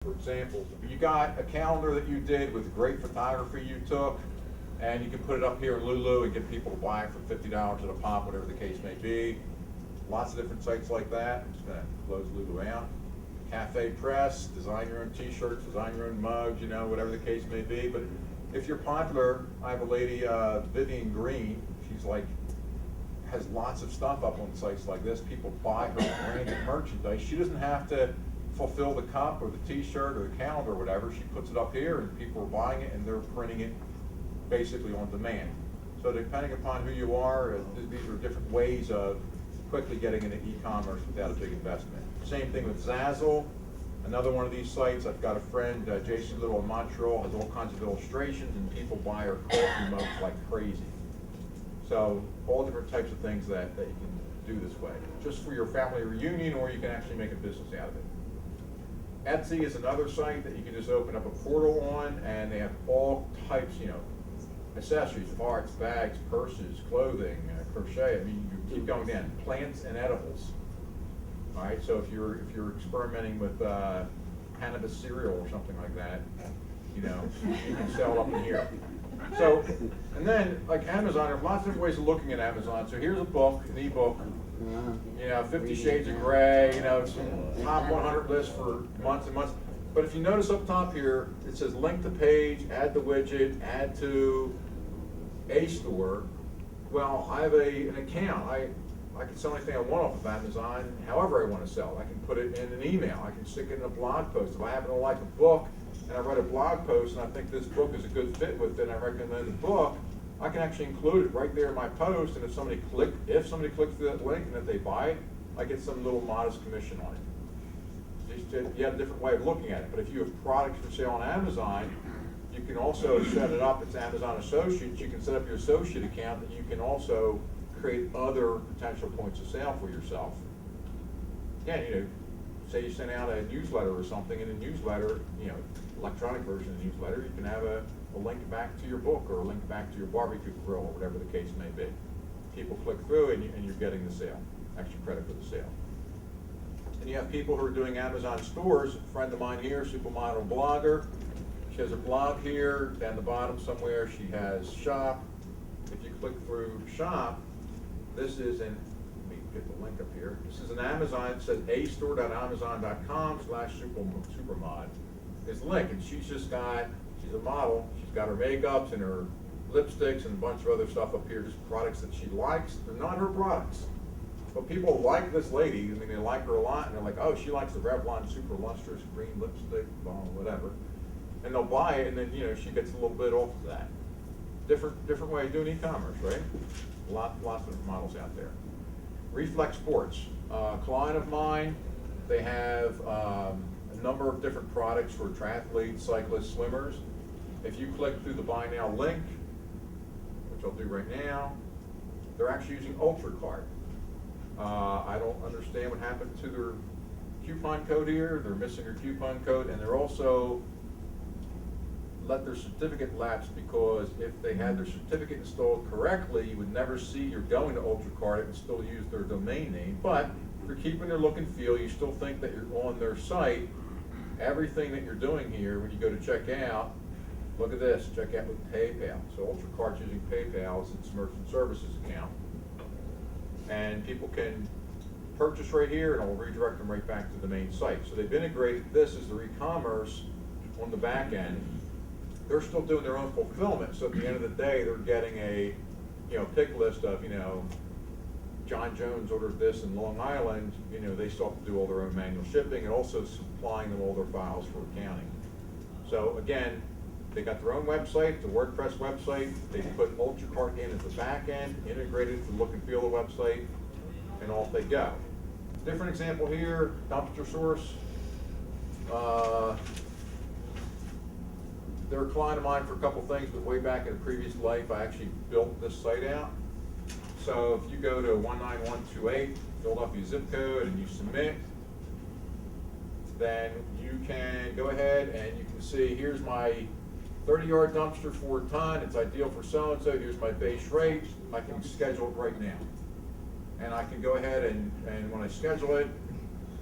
For example, you got a calendar that you did with great photography you took, and you can put it up here in Lulu and get people to buy it for $50 at a pop, whatever the case may be. Lots of different sites like that. I'm just going to close Lulu out. Cafe Press, design your own t-shirts, design your own mugs, whatever the case may be. But if you're popular, I have a lady, Vivian Green, she's like, has lots of stuff up on sites like this. People buy her branded merchandise. She doesn't have to fulfill the cup or the t-shirt or the calendar or whatever. She puts it up here and people are buying it and they're printing it basically on demand. So depending upon who you are, these are different ways of quickly getting into e-commerce without a big investment. Same thing with Zazzle, another one of these sites. I've got a friend, Jason Little in Montreal, has all kinds of illustrations and people buy her coffee mugs like crazy. So all different types of things that you can do this way, just for your family reunion, or you can actually make a business out of it. Etsy is another site that you can just open up a portal on, and they have all types, accessories, parts, bags, purses, clothing, crochet. I mean, you keep going down. Plants and edibles. All right. So if you're experimenting with cannabis cereal or something like that, you can sell it up in here. So, and then like Amazon, there's lots of different ways of looking at Amazon. So here's a book, an ebook. 50 Shades of Grey, it's a top 100 list for months and months. But if you notice up top here, it says link to page, add the widget, add to a store. Well, I have an account. I can sell anything I want off of Amazon, however I want to sell. I can put it in an email. I can stick it in a blog post. If I happen to like a book and I write a blog post and I think this book is a good fit with it and I recommend the book, I can actually include it right there in my post, and if somebody clicks through that link and if they buy it, I get some little modest commission on it. You have a different way of looking at it, but if you have products for sale on Amazon, you can also set it up. It's Amazon Associates. You can set up your associate account that you can also create other potential points of sale for yourself. Again, say you send out a newsletter or something, in the newsletter, electronic version of the newsletter, you can have a link back to your book or a link back to your barbecue grill or whatever the case may be. People click through and you're getting the sale, extra credit for the sale. And you have people who are doing Amazon stores. A friend of mine here, supermodel blogger. She has a blog here, down the bottom somewhere she has shop. If you click through shop, this is an, let me get the link up here. This is an Amazon, it says astore.amazon.com/supermod. It's a link, and she's a model, she's got her makeups and her lipsticks and a bunch of other stuff up here, just products that she likes. They're not her products. But people like this lady, they like her a lot, and they're like, oh, she likes the Revlon Super Lustrous Green Lipstick, whatever. And they'll buy it, and then, she gets a little bit off of that. Different way of doing e-commerce, right? Lots of different models out there. Reflex Sports, a client of mine, they have a number of different products for triathletes, cyclists, swimmers. If you click through the Buy Now link, which I'll do right now, they're actually using UltraCard. I don't understand what happened to their coupon code here. They're missing their coupon code, and they're also let their certificate lapse, because if they had their certificate installed correctly, you would never see you're going to UltraCard and still use their domain name. But if you're keeping their look and feel, you still think that you're on their site. Everything that you're doing here, when you go to check out, look at this, check out with PayPal. So UltraCard's using PayPal as its merchant services account. And people can purchase right here, and I'll redirect them right back to the main site. So they've integrated this as their e-commerce on the back end. They're still doing their own fulfillment, so at the end of the day, they're getting a pick list of, John Jones ordered this in Long Island. They still have to do all their own manual shipping and also supplying them all their files for accounting. So again, they got their own website, it's a WordPress website. They put UltraCard in at the back end, integrated to the look and feel of the website, and off they go. Different example here, Dumpster Source. They're a client of mine for a couple things, but way back in a previous life, I actually built this site out. So if you go to 19128, Philadelphia zip code, and you submit, then you can go ahead and you can see, here's my 30-yard dumpster, 4 ton, it's ideal for so-and-so, here's my base rate. I can schedule it right now. And I can go ahead and when I schedule it,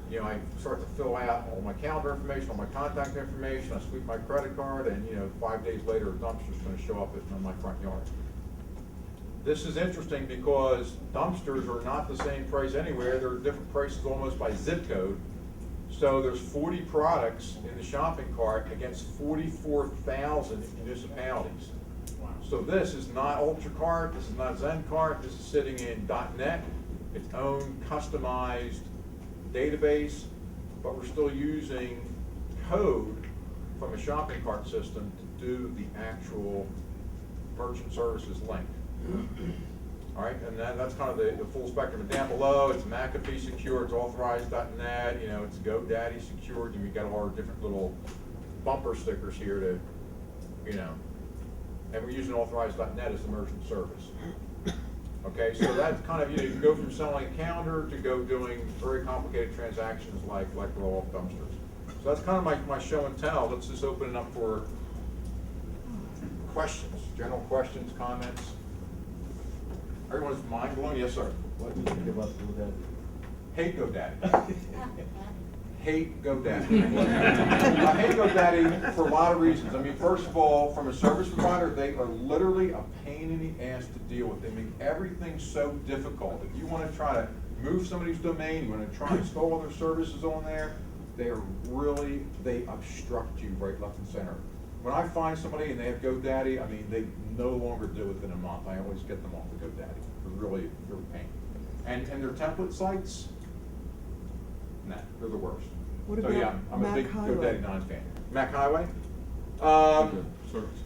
you know, I start to fill out all my calendar information, all my contact information, I sweep my credit card, and, you know, 5 days later, a dumpster's gonna show up in my front yard. This is interesting because dumpsters are not the same price anywhere. They're different prices almost by zip code. So there's 40 products in the shopping cart against 44,000 municipalities. So this is not UltraCart, this is not ZenCart, this is sitting in .NET, its own customized database, but we're still using code from a shopping cart system to do the actual merchant services link. All right, and that's kind of the full spectrum. And down below, it's McAfee secure, it's authorized.net, you know, it's GoDaddy secured, and we got all our different little bumper stickers here to, you know, and we're using authorized.net as the merchant service. Okay, so that's kind of, you know, you go from selling a calendar to go doing very complicated transactions like roll-off dumpsters. So that's kind of my show and tell. Let's just open it up for questions, general questions, comments. Everyone's mind blown? Yes, sir. What do you think about GoDaddy? Hate GoDaddy. Hate GoDaddy. I hate GoDaddy for a lot of reasons. I mean, first of all, from a service provider, they are literally a pain in the ass to deal with. They make everything so difficult. If you want to try to move somebody's domain, you want to try and install other services on there, they obstruct you right, left, and center. When I find somebody and they have GoDaddy, I mean, they no longer do it within a month. I always get them off of GoDaddy. They're really pain. And their template sites, nah, they're the worst. What So about yeah, I'm a big Mac Highway? GoDaddy non-fan. Mac Highway? Service.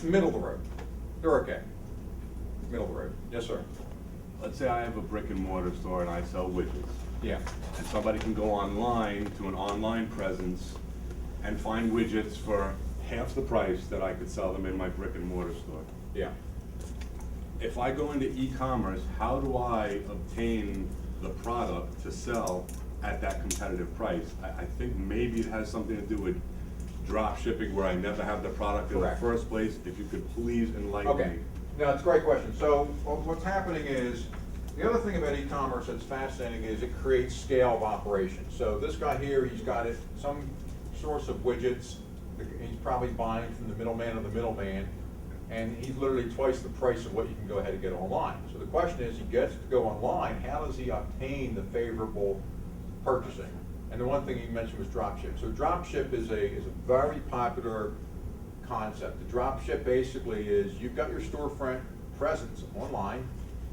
Middle of the road. They're okay. Middle of the road. Yes, sir. Let's say I have a brick and mortar store and I sell widgets. Yeah. And somebody can go online to an online presence and find widgets for half the price that I could sell them in my brick and mortar store. Yeah. If I go into e-commerce, how do I obtain the product to sell at that competitive price? I think maybe it has something to do with drop shipping where I never have the product in the Correct. first place. If you could please enlighten me. Okay. No, it's a great question. So what's happening is, the other thing about e-commerce that's fascinating is it creates scale of operation. So this guy here, he's got some source of widgets. He's probably buying from the middleman of the middleman, and he's literally twice the price of what you can go ahead and get online. So the question is, he gets to go online, how does he obtain the favorable purchasing? And the one thing he mentioned was dropship. So dropship is a very popular concept. The dropship basically is, you've got your storefront presence online,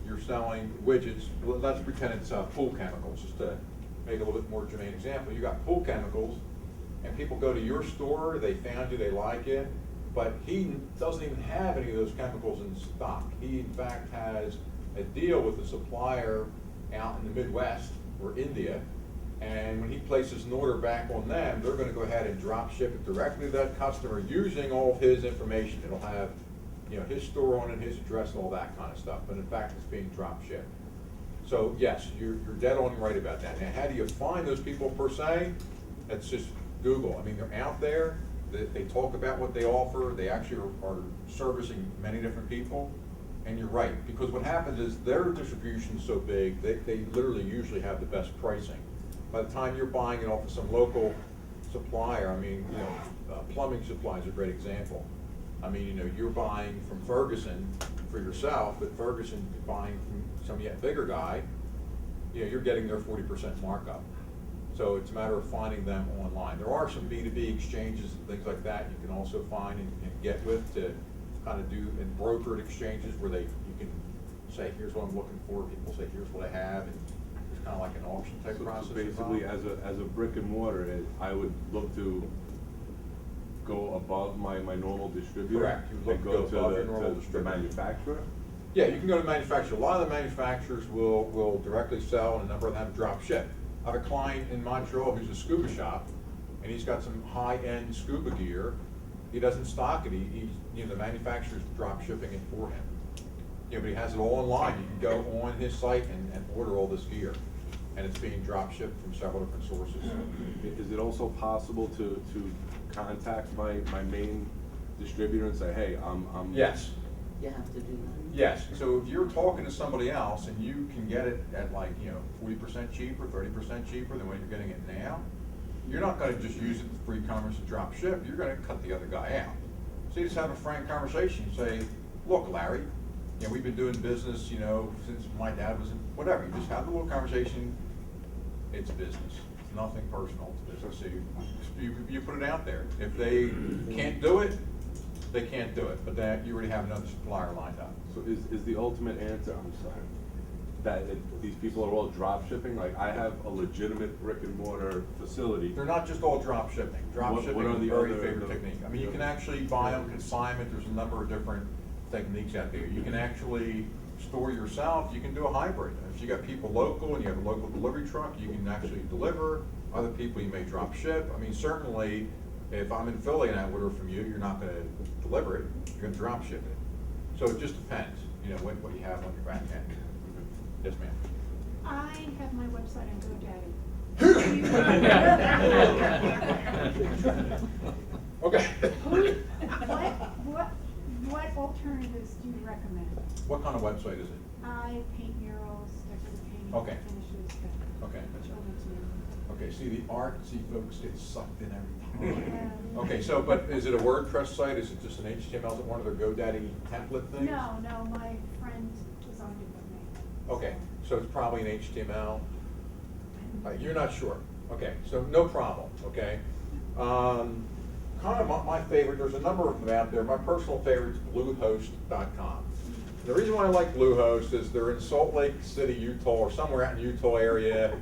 you're selling widgets. Well, let's pretend it's pool chemicals, just to make a little bit more germane example. You got pool chemicals, and people go to your store, they found you, they like it, but he doesn't even have any of those chemicals in stock. He in fact has a deal with a supplier out in the Midwest or India, and when he places an order back on them, they're gonna go ahead and drop ship it directly to that customer using all of his information. It'll have, you know, his store on it, his address, and all that kind of stuff, but in fact, it's being drop shipped. So yes, you're dead on right about that. Now, how do you find those people per se? That's just Google. I mean, they're out there, they talk about what they offer, they actually are servicing many different people, and you're right, because what happens is their distribution is so big, they literally usually have the best pricing. By the time you're buying it off of some local supplier, I mean, you know, plumbing supply is a great example. I mean, you know, you're buying from Ferguson for yourself, but Ferguson buying from some yet bigger guy, you know, you're getting their 40% markup. So it's a matter of finding them online. There are some B2B exchanges and things like that you can also find and get with to kind of do in brokered exchanges where you can say, here's what I'm looking for, people say, here's what I have, and it's kind of like an auction type process. So basically, as a brick and mortar, I would look to go above my normal distributor. Correct. You would and look to go above your normal to the distributor. manufacturer. Yeah, you can go to the manufacturer. A lot of the manufacturers will directly sell, and a number of them drop ship. I have a client in Montreal who's a scuba shop, and he's got some high-end scuba gear. He doesn't stock it. You know, the manufacturer's drop shipping it for him. You know, but he has it all online. You can go on his site and order all this gear, and it's being drop shipped from several different sources. Is it also possible to contact my main distributor and say, hey, I'm Yes. you have to do that. Yes, so if you're talking to somebody else and you can get it at like, 40% cheaper, 30% cheaper than what you're getting it now, you're not gonna just use it for e-commerce and drop ship, you're gonna cut the other guy out. So you just have a frank conversation, you say, look, Larry, we've been doing business, since my dad was in, whatever, you just have a little conversation, it's business, it's nothing personal, it's business. So you put it out there. If they can't do it, they can't do it, but that, you already have another supplier lined up. So is the ultimate answer, I'm sorry, that these people are all drop shipping? Like, I have a legitimate brick and mortar facility. They're not just all drop shipping. Drop What shipping are is a the very other- favorite technique. I mean, you can actually buy on consignment, there's a number of different techniques out there. You can actually store yourself, you can do a hybrid. If you got people local and you have a local delivery truck, you can actually deliver. Other people, you may drop ship. I mean, certainly, if I'm in Philly and I order from you, you're not gonna deliver it, you're gonna drop ship it. So it just depends, what you have on your back end. Yes, ma'am. I have my website on GoDaddy. Okay. What alternatives do you recommend? What kind of website is it? I paint murals, decorative painting, Okay. finishes, Okay. children's murals. Okay, see, the artsy folks get sucked in every time. Yeah. Okay, so, but is it a WordPress site? Is it just an HTML? Is it one of their GoDaddy template things? No, my friend designed it with me. Okay, so it's probably an HTML? You're not sure? Okay, so no problem, okay? Kind of my favorite, there's a number of them out there. My personal favorite is Bluehost.com. The reason why I like Bluehost is they're in Salt Lake City, Utah, or somewhere out in Utah area.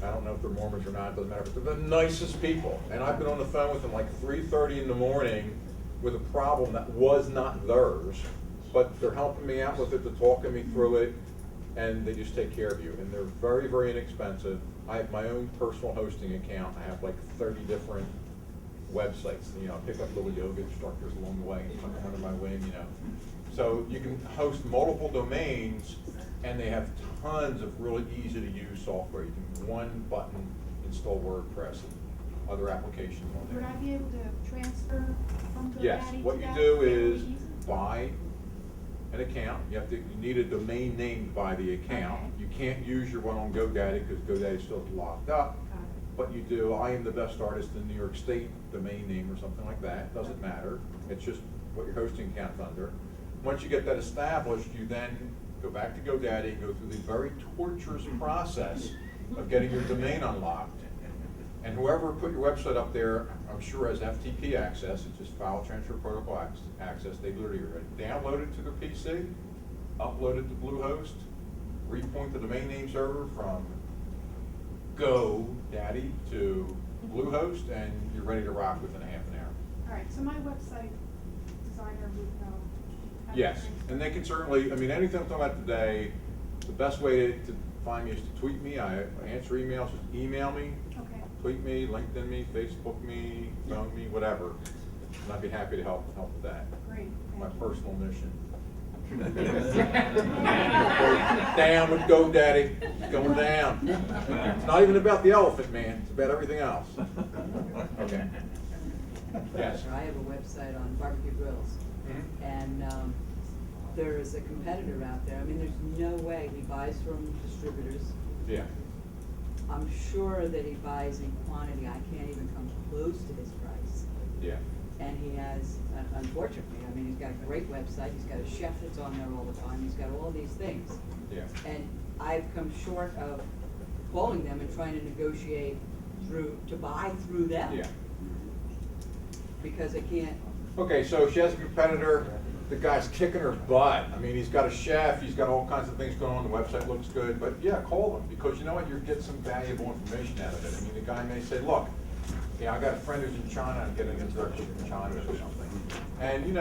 I don't know if they're Mormons or not, it doesn't matter, but they're the nicest people. And I've been on the phone with them like 3:30 in the morning with a problem that was not theirs, but they're helping me out with it, they're talking me through it, and they just take care of you. And they're very, very inexpensive. I have my own personal hosting account. I have like 30 different websites. I pick up little yoga instructors along the way and put them under my wing, So you can host multiple domains, and they have tons of really easy to use software. You can one button install WordPress and other applications on Would there. I be able to transfer from GoDaddy Yes, to what you that do fairly is easily? buy an account. You need a domain name by the account. Okay. You can't use your one on GoDaddy because GoDaddy's still locked up. Got it. But you do, I am the best artist in New York State domain name or something like that, doesn't matter. It's just what your hosting account's under. Once you get that established, you then go back to GoDaddy and go through the very torturous process of getting your domain unlocked. And whoever put your website up there, I'm sure has FTP access, it's just file transfer protocol access. They literally download it to their PC, upload it to Bluehost, repoint the domain name server from GoDaddy to Bluehost, and you're ready to rock within a half an hour. All right, so my website designer would know. how to Yes, transfer. and they can certainly, anything I'm talking about today, the best way to find me is to tweet me. I answer emails, just email me, Okay. tweet me, LinkedIn me, Facebook me, phone me, whatever. And I'd be happy to help with that. Great. My thank you. personal mission. Down with GoDaddy, it's going down. It's not even about the elephant, man, it's about everything else. Okay. Yes. I have a website on barbecue grills, Mhm. and there is a competitor out there. I mean, there's no way he buys from distributors. Yeah. I'm sure that he buys in quantity. I can't even come close to his price. Yeah. And he has, unfortunately, he's got a great website, he's got a chef that's on there all the time, he's got all these things. Yeah. And I've come short of calling them and trying to negotiate to buy through them. Yeah. Because I can't, Okay, so she has a competitor, the guy's kicking her butt. He's got a chef, he's got all kinds of things going on, the website looks good, but yeah, call them, because you know what, you're getting some valuable information out of it. The guy may say, look, I got a friend who's in China, I'm getting introduction from China or something. And who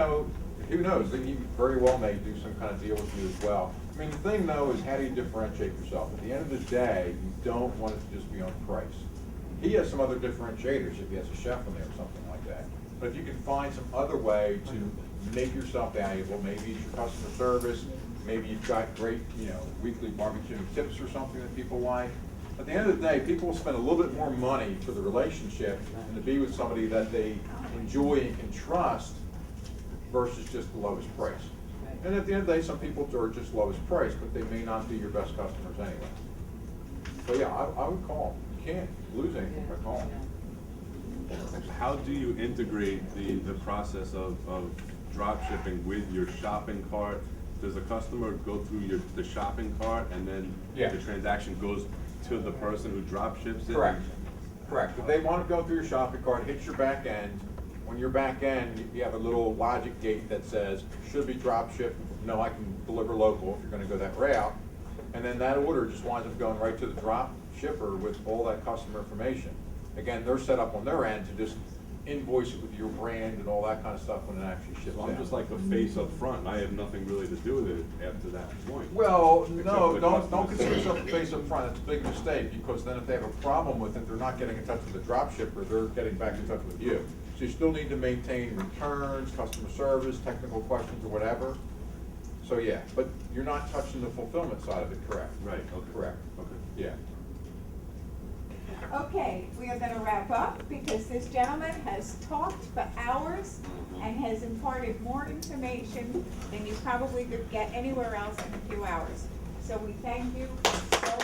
knows, he very well may do some kind of deal with you as well. The thing though is, how do you differentiate yourself? At the end of the day, you don't want it to just be on price. He has some other differentiators if he has a chef in there or something like that. But if you can find some other way to make yourself valuable, maybe it's your customer service, maybe you've got great, weekly barbecuing tips or something that people like. At the end of the day, people will spend a little bit more money for the relationship and to be with somebody that they enjoy and can trust versus just the lowest price. right. And at the end of the day, some people are just lowest price, but they may not be your best customers anyway. So yeah, I would call them. You can't lose anything by calling them. How do you integrate the process of drop shipping with your shopping cart? Does the customer go through the shopping cart and then Yeah. the transaction goes to the person who drop ships it? Correct, correct. If they want to go through your shopping cart, hit your back end. When your back end, you have a little logic gate that says, should be drop shipped. No, I can deliver local if you're going to go that route. And then that order just winds up going right to the drop shipper with all that customer information. Again, they're set up on their end to just invoice it with your brand and all that kind of stuff when it actually ships So out. I'm just like the face up front, I have nothing really to do with it after that point. Well, Except no, for the don't customer consider saying- yourself a face up front, that's a big mistake, because then if they have a problem with it, they're not getting in touch with the drop shipper, they're getting back in touch with you. So you still need to maintain returns, customer service, technical questions or whatever. So yeah, but you're not touching the fulfillment side of it, correct? Right, okay. Correct, Okay. yeah. Okay, we are gonna wrap up because this gentleman has talked for hours and has imparted more information than you probably could get anywhere else in a few hours. So we thank you so